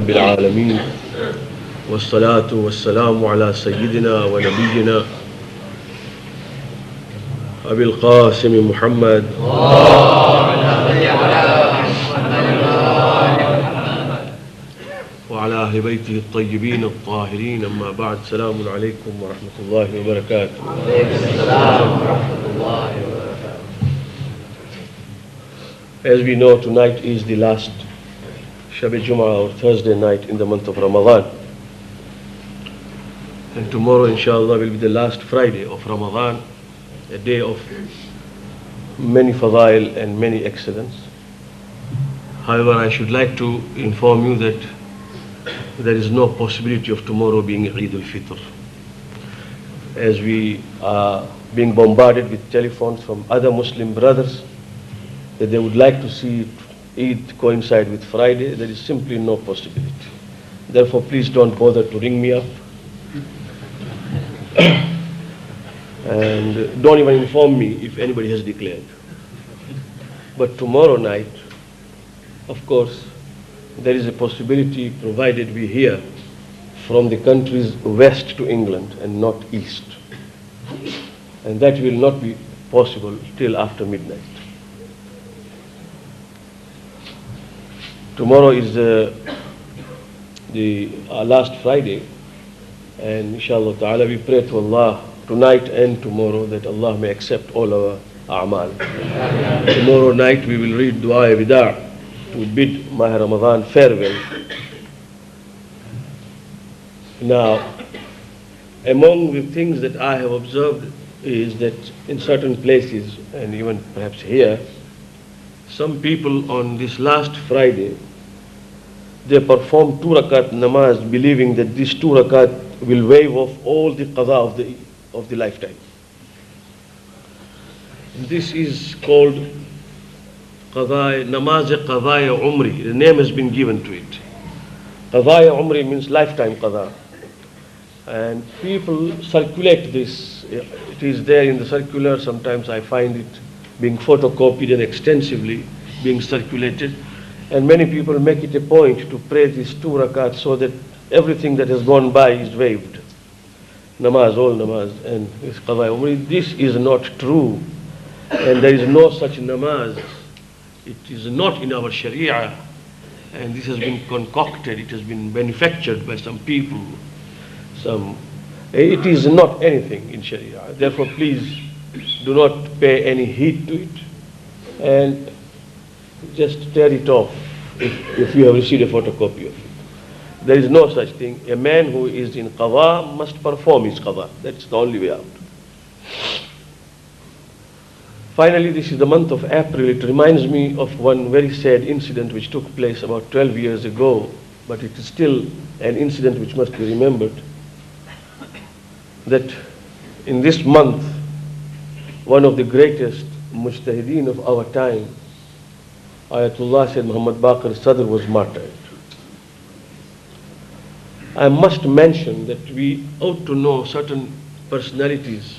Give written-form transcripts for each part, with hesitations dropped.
رب العالمين والصلاة والسلام على سيدنا ونبينا أبي القاسم محمد وعلى أهل بيته الطيبين الطاهرين. أما بعد، السلام عليكم ورحمة الله وبركاته. As we know, tonight is the last Shab-e Jum'ah or Thursday night in the month of Ramadan. And tomorrow, inshallah, will be the last Friday of Ramadan, a day of many fadail and many excellence. However, I should like to inform you that there is no possibility of tomorrow being Eid al-Fitr, as we are being bombarded with telephones from other Muslim brothers that they would like to see Eid coincide with Friday. There is simply no possibility. Therefore, please don't bother to ring me up. And don't even inform me if anybody has declared. But tomorrow night, of course, there is a possibility, provided we hear from the countries west to England and not east. And that will not be possible till after midnight. Tomorrow is the last Friday, and inshallah ta'ala we pray to Allah tonight and tomorrow that Allah may accept all our a'mal. Tomorrow night we will read Dua Wida' to bid Maha Ramadan farewell. Now, among the things that I have observed is that in certain places, and even perhaps here, some people on this last Friday, they perform 2 rakat namaz, believing that this 2 rakat will waive off all the qada of the lifetime. This is called namaz qadaya umri. The name has been given to it. Qadaya umri means lifetime qada. And people circulate this. It is there in the circular. Sometimes I find it being photocopied and extensively being circulated. And many people make it a point to pray these 2 rakats so that everything that has gone by is waived. Namaz, all namaz, and this qadaya umri. This is not true. And there is no such namaz. It is not in our sharia. And this has been concocted. It has been manufactured by some people. It is not anything in sharia. Therefore, please do not pay any heed to it. And just tear it off if you have received a photocopy of it. There is no such thing. A man who is in qada must perform his qada. That's the only way out. Finally, this is the month of April. It reminds me of one very sad incident which took place about 12 years ago, but it is still an incident which must be remembered. That in this month, one of the greatest mujtahideen of our time, Ayatullah Sayyid Muhammad Baqir Sadr, was martyred. I must mention that we ought to know certain personalities,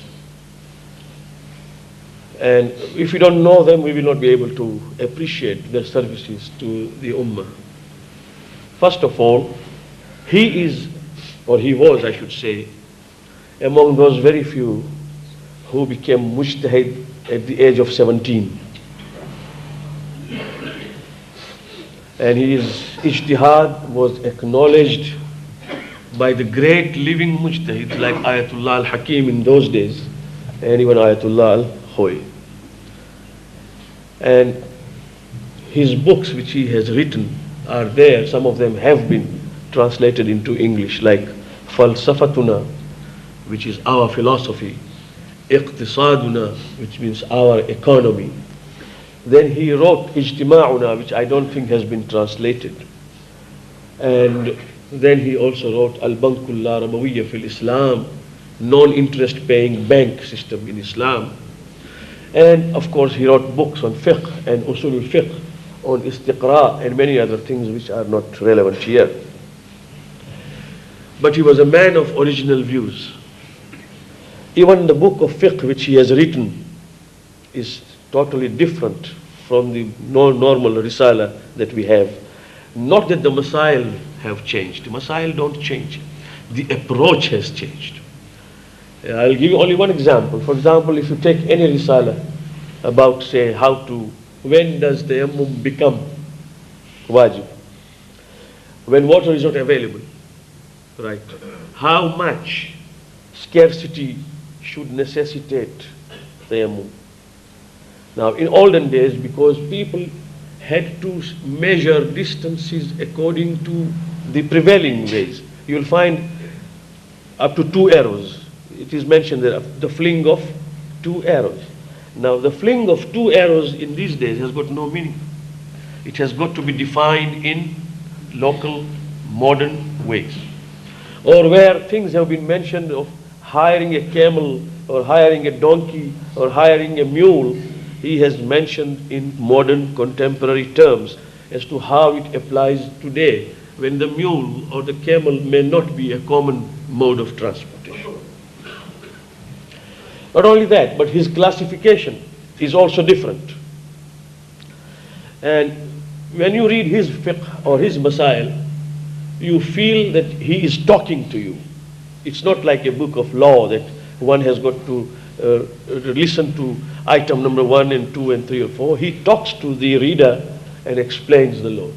and if we don't know them, we will not be able to appreciate their services to the Ummah. First of all, he is, or he was, I should say, among those very few who became mujtahid at the age of 17. And his ijtihad was acknowledged by the great living mujtahids like Ayatullah al-Hakim in those days, and even Ayatullah al-Khoy. And his books which he has written are there. Some of them have been translated into English, like Falsafatuna, which is our philosophy, Iqtisaduna, which means our economy. Then he wrote Ijtima'una, which I don't think has been translated. And then he also wrote Al-Bankul La Rabawiyya fil Islam, non-interest paying bank system in Islam. And of course he wrote books on fiqh and usul al-fiqh, on istiqra and many other things which are not relevant here. But he was a man of original views. Even the book of fiqh which he has written is totally different from the normal risala that we have. Not that the masail have changed. The masail don't change. The approach has changed. I'll give you only one example. For example, if you take any risala about, say, when does tayammum become wajib? When water is not available, right? How much scarcity should necessitate tayammum? Now, in olden days, because people had to measure distances according to the prevailing ways, you'll find up to 2 arrows. It is mentioned there, the fling of 2 arrows. Now, the fling of 2 arrows in these days has got no meaning. It has got to be defined in local, modern ways. Or where things have been mentioned of hiring a camel, or hiring a donkey, or hiring a mule, he has mentioned in modern, contemporary terms as to how it applies today, when the mule or the camel may not be a common mode of transportation. Not only that, but his classification is also different. And when you read his fiqh or his masail, you feel that he is talking to you. It's not like a book of law that one has got to listen to item number 1 and 2 and 3 or 4. He talks to the reader and explains the law.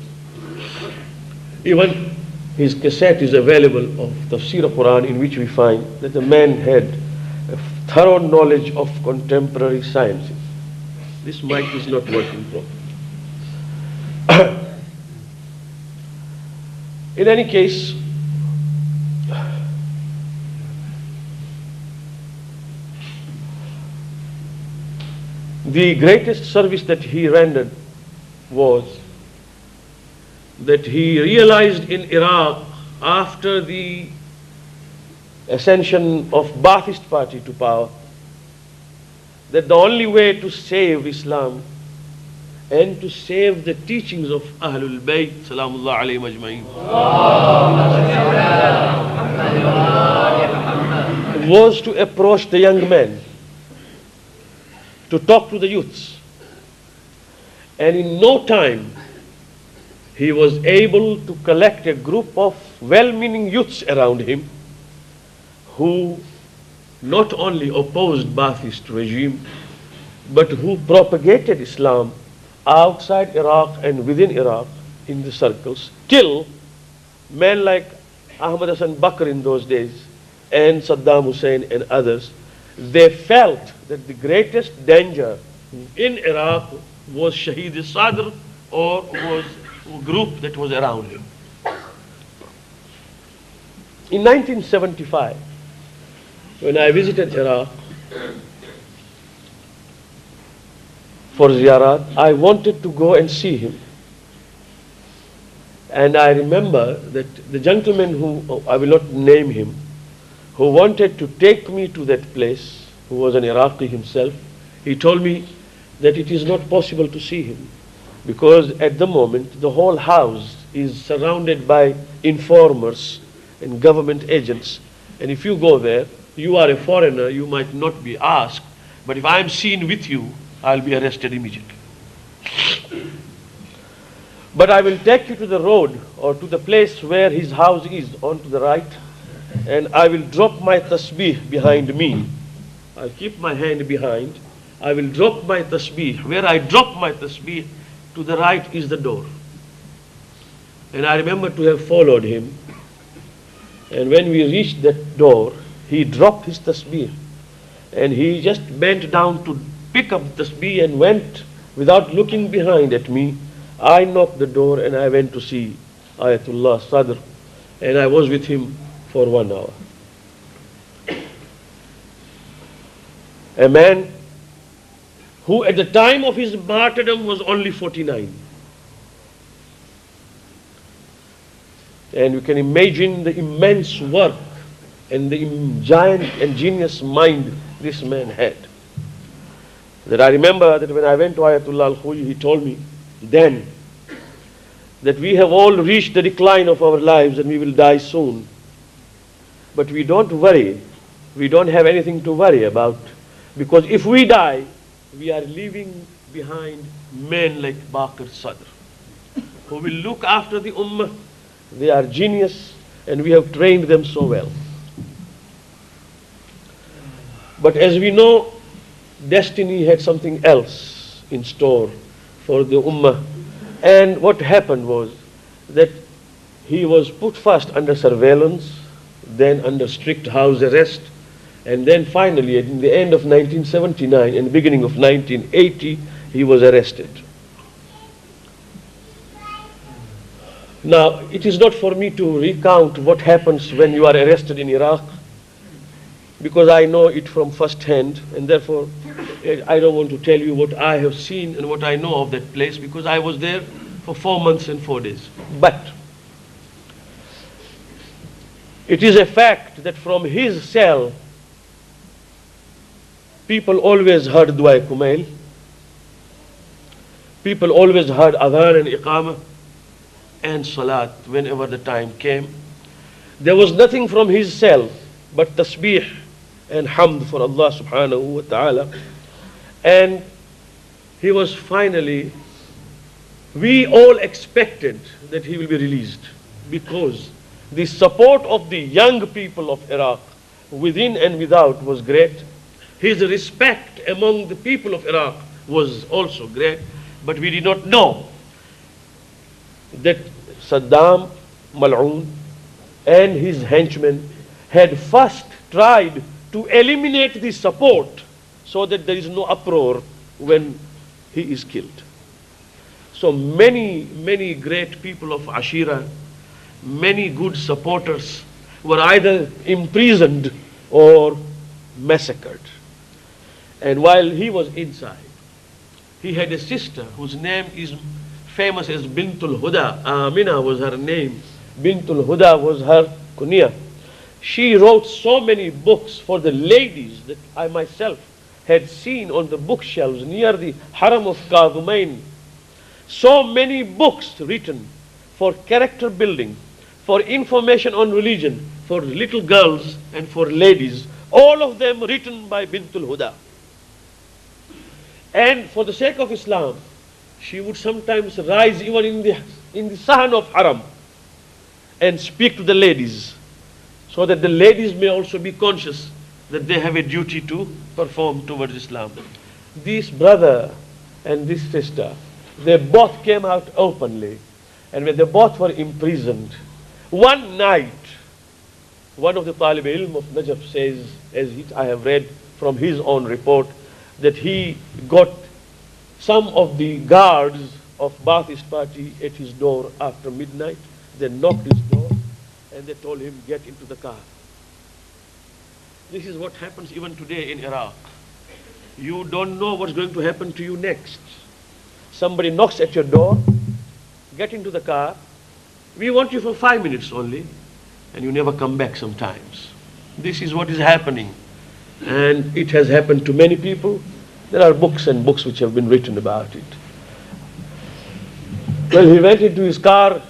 Even his cassette is available of Tafsir al-Quran, in which we find that the man had a thorough knowledge of contemporary sciences. This mic is not working properly. In any case, the greatest service that he rendered was that he realized in Iraq, after the ascension of Ba'athist party to power, that the only way to save Islam and to save the teachings of Ahlul Bayt, salamullah alayhim ajma'in, was to approach the young men, to talk to the youths. And in no time, he was able to collect a group of well-meaning youths around him who not only opposed Ba'athist regime, but who propagated Islam outside Iraq and within Iraq in the circles, till men like Ahmad Hassan Bakr in those days and Saddam Hussein and others, they felt that the greatest danger in Iraq was Shaheed al-Sadr, or was a group that was around him. In 1975, when I visited Iraq for ziyarat, I wanted to go and see him. And I remember that the gentleman who, I will not name him, who wanted to take me to that place, who was an Iraqi himself, he told me that it is not possible to see him, because at the moment the whole house is surrounded by informers and government agents, and if you go there, you are a foreigner, you might not be asked, but if I am seen with you, I'll be arrested immediately. But I will take you to the road or to the place where his house is, on to the right, and I will drop my tasbih behind me. I'll keep my hand behind. I will drop my tasbih. Where I drop my tasbih, to the right is the door. And I remember to have followed him. And when we reached that door, he dropped his tasbih. And he just bent down to pick up the tasbih and went without looking behind at me. I knocked the door and I went to see Ayatollah Sadr. And I was with him for 1 hour. A man who at the time of his martyrdom was only 49. And you can imagine the immense work and the giant and genius mind this man had. That I remember that when I went to Ayatollah Al-Khoyi, he told me then that we have all reached the decline of our lives and we will die soon. But we don't worry. We don't have anything to worry about, because if we die, we are leaving behind men like Bakr Sadr. who will look after the ummah. They are genius and we have trained them so well. But as we know, destiny had something else in store for the ummah. And what happened was that he was put first under surveillance, then under strict house arrest, and then finally at the end of 1979 and beginning of 1980, he was arrested. Now, it is not for me to recount what happens when you are arrested in Iraq, because I know it from first hand, and therefore I don't want to tell you what I have seen and what I know of that place, because I was there for 4 months and 4 days. But it is a fact that from his cell, people always heard Dua Kumail, people always heard Adhan and Iqamah and Salat whenever the time came. There was nothing from his cell but tasbih and hamd for Allah subhanahu wa ta'ala. And he was finally, we all expected that he will be released, because the support of the young people of Iraq, within and without, was great. His respect among the people of Iraq was also great, but we did not know that Saddam Mal'oon and his henchmen had first tried to eliminate the support so that there is no uproar when he is killed. So many great people of Ashira, many good supporters were either imprisoned or massacred. And while he was inside, he had a sister whose name is famous as Bintul Huda. Amina was her name. Bintul Huda was her kunya. She wrote so many books for the ladies that I myself had seen on the bookshelves near the Haram of Kadhumain. So many books written for character building, for information on religion, for little girls and for ladies, all of them written by Bintul Huda. And for the sake of Islam, she would sometimes rise even in the Sahan of Haram and speak to the ladies, so that the ladies may also be conscious that they have a duty to perform towards Islam. This brother and this sister, they both came out openly, and when they both were imprisoned, one night, one of the Talib Ilm of Najaf says, I have read from his own report, that he got some of the guards of Ba'athist party at his door after midnight. They knocked his door and they told him, get into the car. This is what happens even today in Iraq. You don't know what's going to happen to you next. Somebody knocks at your door, get into the car. We want you for 5 minutes only, and you never come back sometimes. This is what is happening. And it has happened to many people. There are books and books which have been written about it. Well, he went into his car,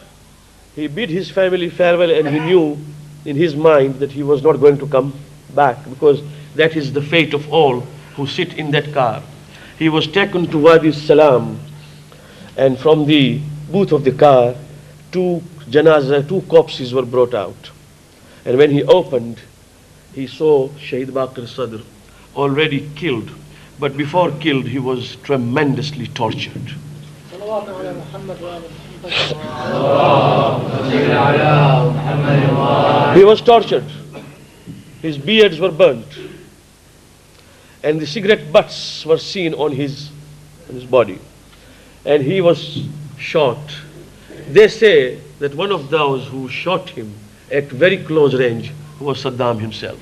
he bid his family farewell, and he knew in his mind that he was not going to come back, because that is the fate of all who sit in that car. He was taken to Wadi Salam, and from the booth of the car, two corpses were brought out. And when he opened, he saw Shaheed Baqir Sadr already killed. But before killed, he was tremendously tortured. He was tortured. His beards were burnt. And the cigarette butts were seen on his body. And he was shot. They say that one of those who shot him at very close range was Saddam himself.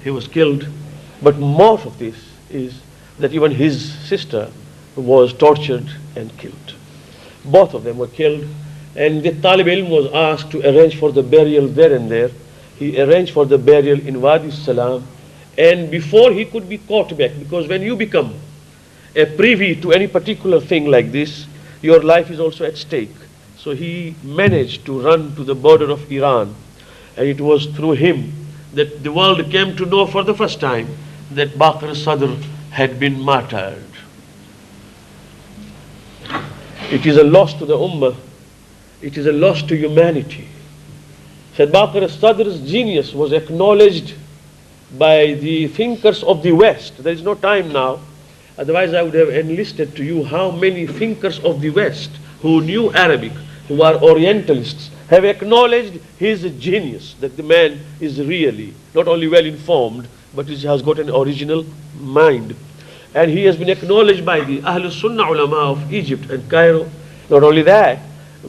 He was killed. But more of this is that even his sister was tortured and killed. Both of them were killed, and the Talib Ilm was asked to arrange for the burial there and there. He arranged for the burial in Wadi Salam, and before he could be caught back, because when you become a privy to any particular thing like this, your life is also at stake. So he managed to run to the border of Iran, and it was through him that the world came to know for the first time that Baqir Sadr had been martyred. It is a loss to the Ummah it is a loss to humanity. Said Baqir al-Sadr's genius was acknowledged by the thinkers of the West. There is no time now. Otherwise, I would have enlisted to you how many thinkers of the West who knew Arabic, who are Orientalists, have acknowledged his genius, that the man is really not only well informed, but he has got an original mind. And he has been acknowledged by the Ahlul Sunnah ulama of Egypt and Cairo. Not only that,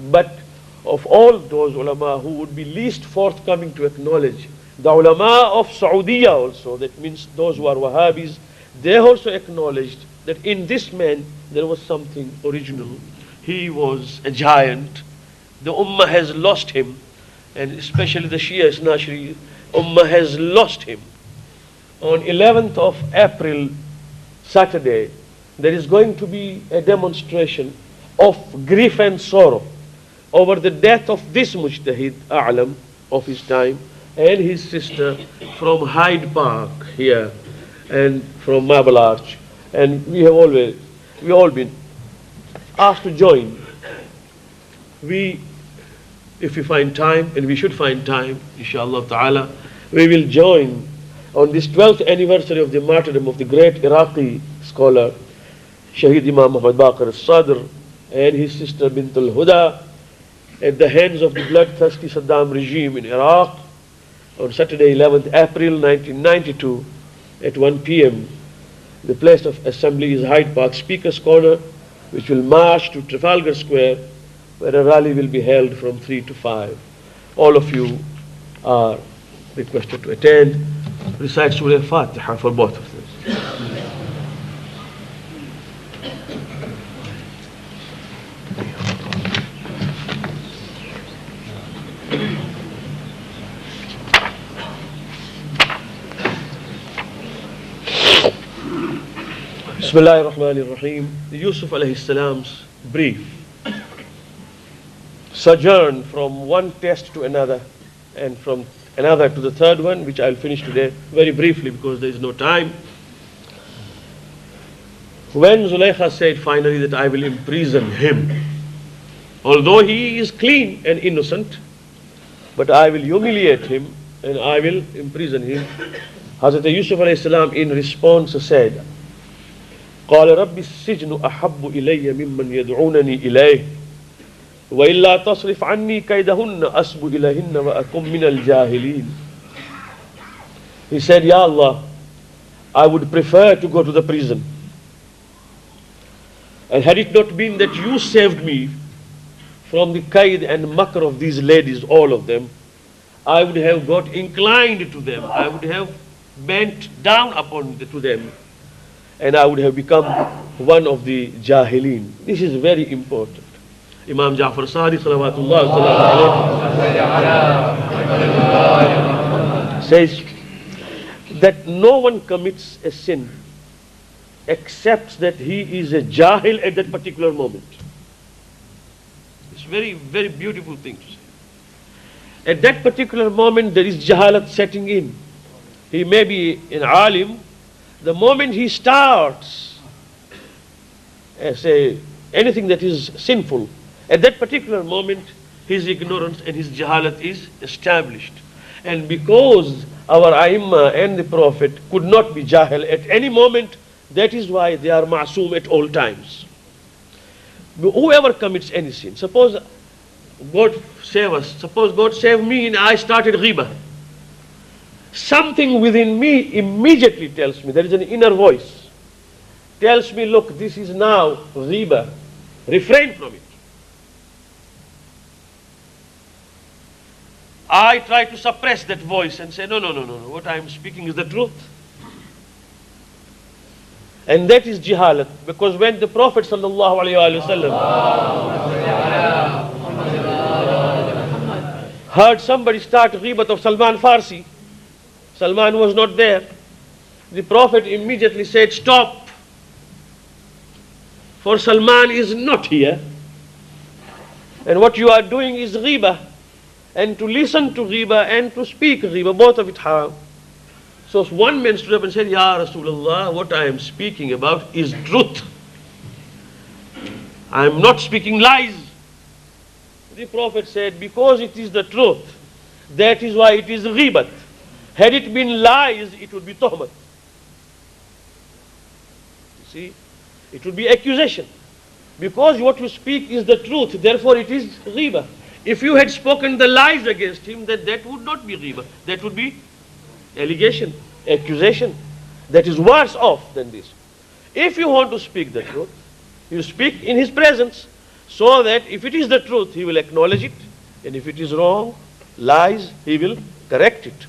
but of all those ulama who would be least forthcoming to acknowledge, the ulama of Saudi also, that means those who are Wahhabis, they also acknowledged that in this man there was something original. He was a giant. The Ummah has lost him, and especially the Shia Isnashri Ummah has lost him. On 11th of April, Saturday, there is going to be a demonstration of grief and sorrow over the death of this Mujtahid A'lam of his time and his sister from Hyde Park here and from Marble Arch. And we all been asked to join. If we find time, and we should find time, inshallah ta'ala, we will join on this 12th anniversary of the martyrdom of the great Iraqi scholar, Shaheed Imam Muhammad Baqir al-Sadr and his sister Bint al-Huda at the hands of the bloodthirsty Saddam regime in Iraq on Saturday 11th April 1992 at 1 p.m. The place of assembly is Hyde Park Speaker's Corner, which will march to Trafalgar Square, where a rally will be held from 3 to 5. All of you are requested to attend. Recite Surah Fatiha for both of them. Bismillahir Rahmanir Rahim. Yusuf alayhi salam's brief sojourn from one test to another and from another to the third one, which I'll finish today very briefly because there is no time. When Zulaykha said finally that I will imprison him, although he is clean and innocent, but I will humiliate him and I will imprison him, Hazrat Yusuf alayhi salam in response said, قال رب السجن أحب إلي ممن يدعونني إليه وإلا تصرف عني كيدهن أسب إليهن وأكن من الجاهلين. He said, Ya Allah, I would prefer to go to the prison. And had it not been that you saved me from the kaid and makr of these ladies, all of them, I would have got inclined to them. I would have bent down to them. And I would have become one of the Jahilin. This is very important. Imam Jaffer Sadiq salawatullah says that no one commits a sin except that he is a Jahil at that particular moment. It's very, very beautiful thing to say. At that particular moment there is Jahalat setting in. He may be an alim. The moment he starts say anything that is sinful, at that particular moment his ignorance and his jahalat is established. And because our Aimma and the Prophet could not be jahil at any moment, that is why they are ma'soom at all times. Whoever commits any sin, suppose God save us, suppose God save me and I started ghibah. Something within me immediately tells me, there is an inner voice, tells me, look, this is now riba, refrain from it. I try to suppress that voice and say, no, what I am speaking is the truth. And that is jihalat, because when the Prophet sallallahu alaihi wasallam heard somebody start ghibat of Salman Farsi, Salman was not there. The Prophet immediately said, stop, for Salman is not here. And what you are doing is ghibah. And to listen to ghibah and to speak ghibah, both of it haram. So one man stood up and said, Ya Rasulullah, what I am speaking about is truth. I am not speaking lies. The Prophet said, because it is the truth, that is why it is ghibat. Had it been lies, it would be tuhmat. See, it would be accusation. Because what you speak is the truth, therefore it is ghiba. If you had spoken the lies against him, then that would not be ghiba. That would be allegation, accusation. That is worse off than this. If you want to speak the truth, you speak in his presence, so that if it is the truth, he will acknowledge it, and if it is wrong, lies, he will correct it.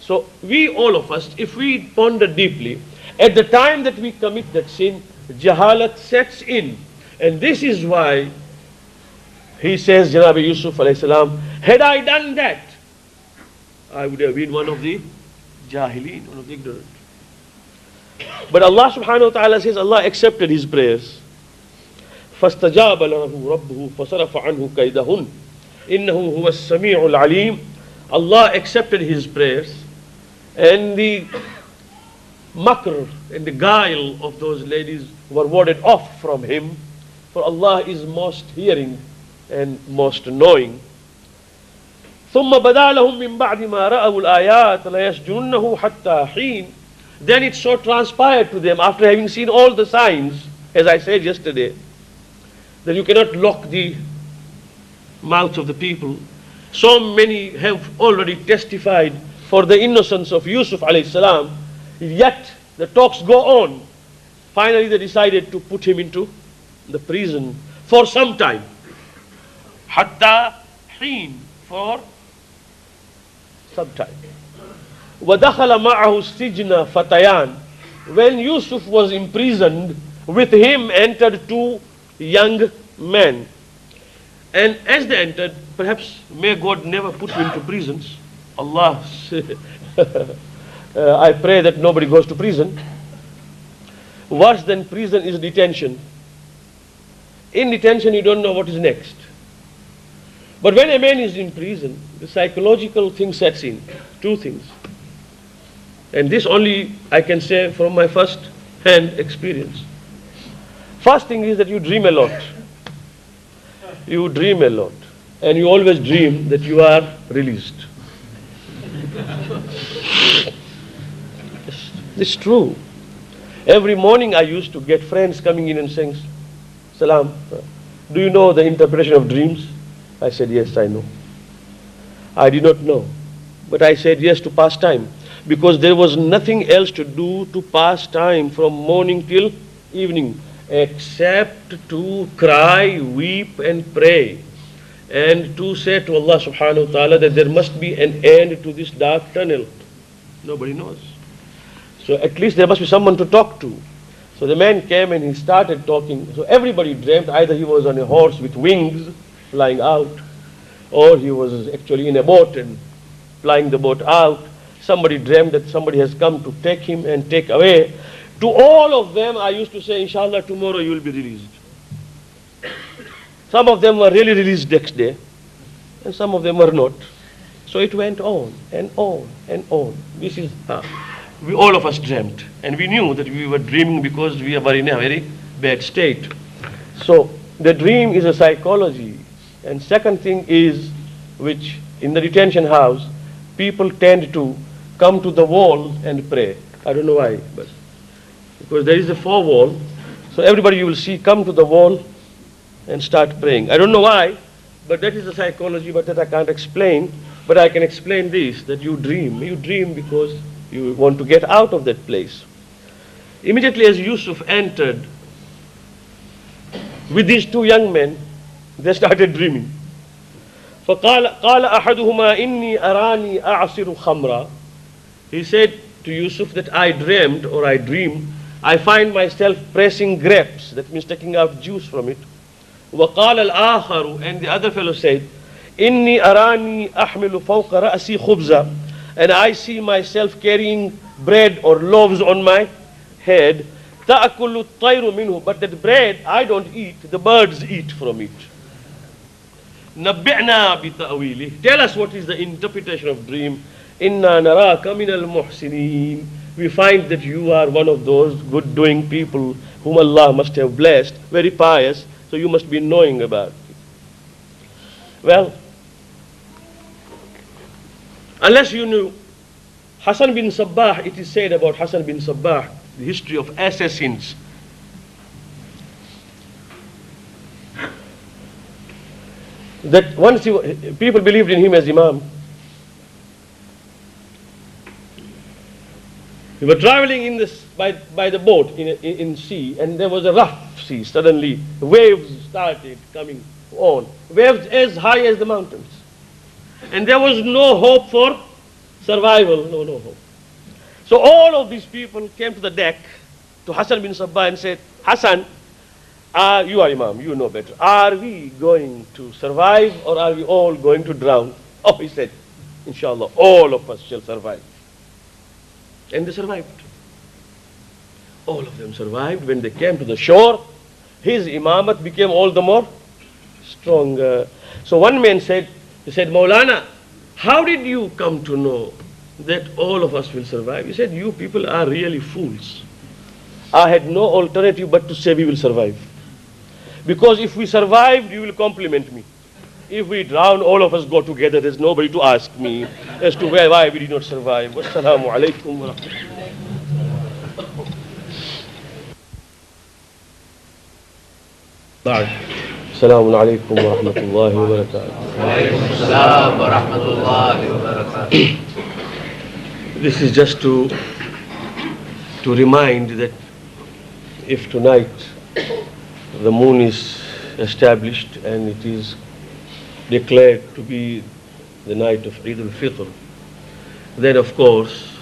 So we, all of us, if we ponder deeply, at the time that we commit that sin, jahalat sets in. And this is why he says, Janabi Yusuf alayhi salam, had I done that, I would have been one of the jahilin, one of the ignorant. But Allah subhanahu wa ta'ala says, Allah accepted his prayers. فَاسْتَجَابَ لَهُ رَبُّهُ فَصَرَفَ عَنْهُ كَيْدَهُنْ إِنَّهُ هُوَ السَّمِيعُ الْعَلِيمُ. Allah accepted his prayers, and the makr and the guile of those ladies were warded off from him, for Allah is most hearing and most knowing. ثُمَّ بَدَا لَهُم مِّن بَعْدِ مَا رَأَوُا الْآيَاتِ لَيَسْجُنُنَّهُ حَتَّى حِينٍ. Then it so transpired to them, after having seen all the signs, as I said yesterday, that you cannot lock the mouths of the people. So many have already testified for the innocence of Yusuf alayhi salam, yet the talks go on. Finally they decided to put him into the prison for some time. Hatta heen, for some time. وَدَخَلَ مَعَهُ السِّجْنَ فَتَيَانِ. When Yusuf was imprisoned, with him entered two young men. And as they entered, perhaps may God never put you into prisons. Allah, I pray that nobody goes to prison. Worse than prison is detention. In detention, you don't know what is next. But when a man is in prison, the psychological thing sets in. Two things. And this only I can say from my first hand experience. First thing is that you dream a lot. You dream a lot. And you always dream that you are released. It's true. Every morning I used to get friends coming in and saying, Salam, do you know the interpretation of dreams? I said, yes, I know. I did not know. But I said yes to pass time. Because there was nothing else to do to pass time from morning till evening, except to cry, weep and pray, and to say to Allah subhanahu wa ta'ala that there must be an end to this dark tunnel. Nobody knows. So at least there must be someone to talk to. So the man came and he started talking. So everybody dreamt either he was on a horse with wings flying out, or he was actually in a boat and flying the boat out. Somebody dreamt that somebody has come to take him and take away. To all of them, I used to say, Inshallah, tomorrow you will be released. Some of them were really released next day, and some of them were not. So it went on and on and on. This is we all of us dreamt, and we knew that we were dreaming because we were in a very bad state. So the dream is a psychology. And second thing is, which in the detention house, people tend to come to the wall and pray. I don't know why, but because there is a four wall, so everybody you will see come to the wall and start praying. I don't know why, but that is the psychology, but that I can't explain. But I can explain this, that you dream. You dream because you want to get out of that place. Immediately as Yusuf entered with these two young men, they started dreaming. فَقَالَ أَحَدُهُمَا إِنِّي أَرَانِي أَعْصِرُ خَمْرًا. He said to Yusuf that I dreamed or I dream, I find myself pressing grapes, that means taking out juice from it. وَقَالَ الْآخَرُ, and the other fellow said, إِنِّي أَرَانِي أَحْمِلُ فَوْقَ رَأْسِي خُبْزًا. And I see myself carrying bread or loaves on my head. تَأْكُلُ الطَّيْرُ مِنْهُ. But that bread I don't eat, the birds eat from it. نَبِّعْنَا بِتَأْوِيلِهِ. Tell us what is the interpretation of dream. إِنَّا نَرَاكَ مِنَ الْمُحْسِنِينَ. We find that you are one of those good doing people whom Allah must have blessed, very pious, so you must be knowing about it. Well, unless you knew Hassan bin Sabbah, it is said about Hassan bin Sabbah, the history of assassins. That once people believed in him as Imam. We were traveling in this by the boat in sea, and there was a rough sea. Suddenly, waves started coming on, waves as high as the mountains, and there was no hope for survival. No hope. So all of these people came to the deck to Hassan bin Sabbah and said, Hassan, you are Imam, you know better. Are we going to survive or are we all going to drown? Oh, he said, Inshallah, all of us shall survive. And they survived. All of them survived. When they came to the shore, his imamat became all the more stronger. So one man said, Maulana, how did you come to know that all of us will survive? He said, you people are really fools. I had no alternative but to say we will survive. Because if we survived, you will compliment me. If we drown, all of us go together. There's nobody to ask me as to why we did not survive. Wassalamu alaikum wa rahmatullah. Assalamu alaikum wa rahmatullahi wa barakatuh. Wa alaikum assalam wa rahmatullahi wa barakatuh. This is just to remind that if tonight the moon is established and it is declared to be the night of Eid al-Fitr, then of course